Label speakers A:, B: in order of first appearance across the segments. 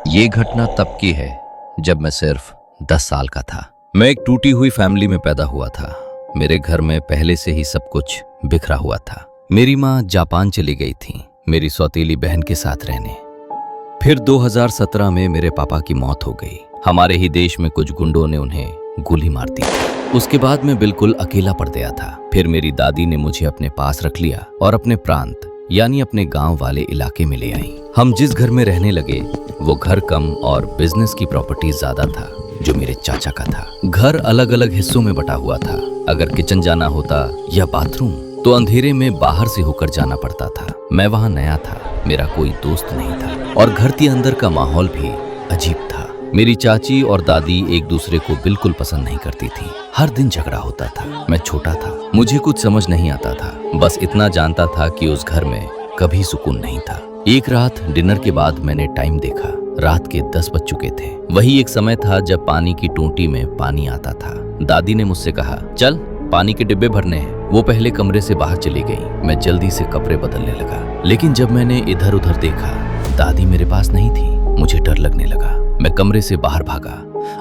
A: ये घटना तब की है जब मैं सिर्फ 10 साल का था। मैं एक टूटी हुई फैमिली में पैदा हुआ था। मेरे घर में पहले से ही सब कुछ बिखरा हुआ था। मेरी माँ जापान चली गई थी मेरी सौतेली बहन के साथ रहने। फिर 2017 में मेरे पापा की मौत हो गई। हमारे ही देश में कुछ गुंडों ने उन्हें गोली मार दी। उसके बाद मैं बिल्कुल अकेला पड़ गया था। फिर मेरी दादी ने मुझे अपने पास रख लिया और अपने प्रांत यानी अपने गांव वाले इलाके में ले आई। हम जिस घर में रहने लगे वो घर कम और बिजनेस की प्रॉपर्टी ज्यादा था जो मेरे चाचा का था। घर अलग अलग हिस्सों में बटा हुआ था। अगर किचन जाना होता या बाथरूम तो अंधेरे में बाहर से होकर जाना पड़ता था। मैं वहां नया था, मेरा कोई दोस्त नहीं था और घर के अंदर का माहौल भी अजीब था। मेरी चाची और दादी एक दूसरे को बिल्कुल पसंद नहीं करती थी। हर दिन झगड़ा होता था। मैं छोटा था, मुझे कुछ समझ नहीं आता था। बस इतना जानता था कि उस घर में कभी सुकून नहीं था। एक रात डिनर के बाद मैंने टाइम देखा। रात के 10 बज चुके थे। वही एक समय था जब पानी की टूटी में पानी आता था। दादी ने मुझसे कहा, चल पानी के डिब्बे भरने हैं। वो पहले कमरे से बाहर चली गई। मैं जल्दी से कपड़े बदलने लगा, लेकिन जब मैंने इधर उधर देखा दादी मेरे पास नहीं थी। मुझे डर लगने लगा। मैं कमरे से बाहर भागा,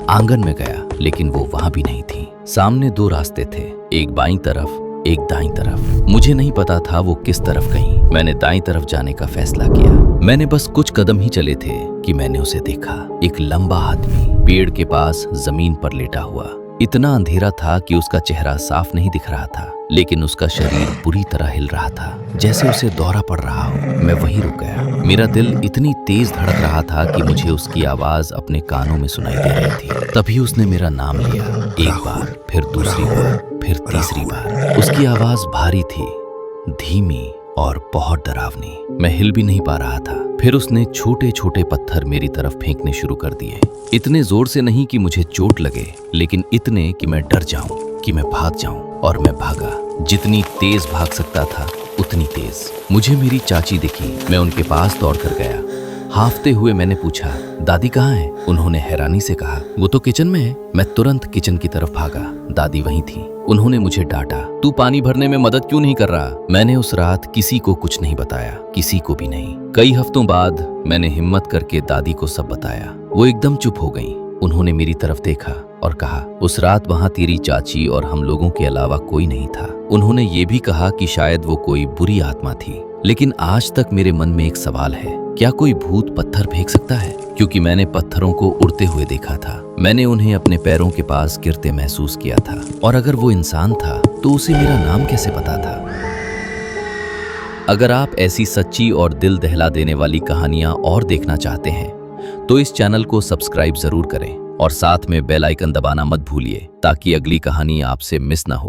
A: आंगन में गया, लेकिन वो वहां भी नहीं थी। सामने 2 रास्ते थे, एक बाईं तरफ एक दाईं तरफ। मुझे नहीं पता था वो किस तरफ गई। मैंने दाईं तरफ जाने का फैसला किया। मैंने बस कुछ कदम ही चले थे कि मैंने उसे देखा। एक लंबा आदमी पेड़ के पास जमीन पर लेटा हुआ। इतना अंधेरा था कि उसका चेहरा साफ नहीं दिख रहा था, लेकिन उसका शरीर बुरी तरह हिल रहा था, जैसे उसे दौरा पड़ रहा हो। मैं वहीं रुक गया। मेरा दिल इतनी तेज धड़क रहा था कि मुझे उसकी आवाज अपने कानों में सुनाई दे रही थी। तभी उसने मेरा नाम लिया, एक बार, फिर दूसरी बार, फिर तीसरी बार। उसकी आवाज भारी थी, धीमी और बहुत डरावनी। मैं हिल भी नहीं पा रहा था। फिर उसने छोटे छोटे पत्थर मेरी तरफ फेंकने शुरू कर दिए। इतने जोर से नहीं कि मुझे चोट लगे, लेकिन इतने कि मैं डर जाऊं, कि मैं भाग जाऊं। और मैं भागा। जितनी तेज भाग सकता था उतनी तेज। मुझे मेरी चाची दिखी। मैं उनके पास दौड़ कर गया। हांफते हुए मैंने पूछा, दादी कहाँ है? उन्होंने हैरानी से कहा, वो तो किचन में है। मैं तुरंत किचन की तरफ भागा। दादी वहीं थी। उन्होंने मुझे डांटा, तू पानी भरने में मदद क्यों नहीं कर रहा? मैंने उस रात किसी को कुछ नहीं बताया, किसी को भी नहीं। कई हफ्तों बाद मैंने हिम्मत करके दादी को सब बताया। वो एकदम चुप हो गई। उन्होंने मेरी तरफ देखा और कहा, उस रात वहां तेरी चाची और हम लोगों के अलावा कोई नहीं था। उन्होंने ये भी कहा कि शायद वो कोई बुरी आत्मा थी। लेकिन आज तक मेरे मन में एक सवाल है, क्या कोई भूत पत्थर फेंक सकता है? क्योंकि मैंने पत्थरों को उड़ते हुए देखा था। मैंने उन्हें अपने पैरों के पास गिरते महसूस किया था। और अगर वो इंसान था तो उसे मेरा नाम कैसे पता था? अगर आप ऐसी सच्ची और दिल दहला देने वाली कहानियां और देखना चाहते हैं तो इस चैनल को सब्सक्राइब जरूर करें और साथ में बेल आइकन दबाना मत भूलिए, ताकि अगली कहानी आपसे मिस ना हो।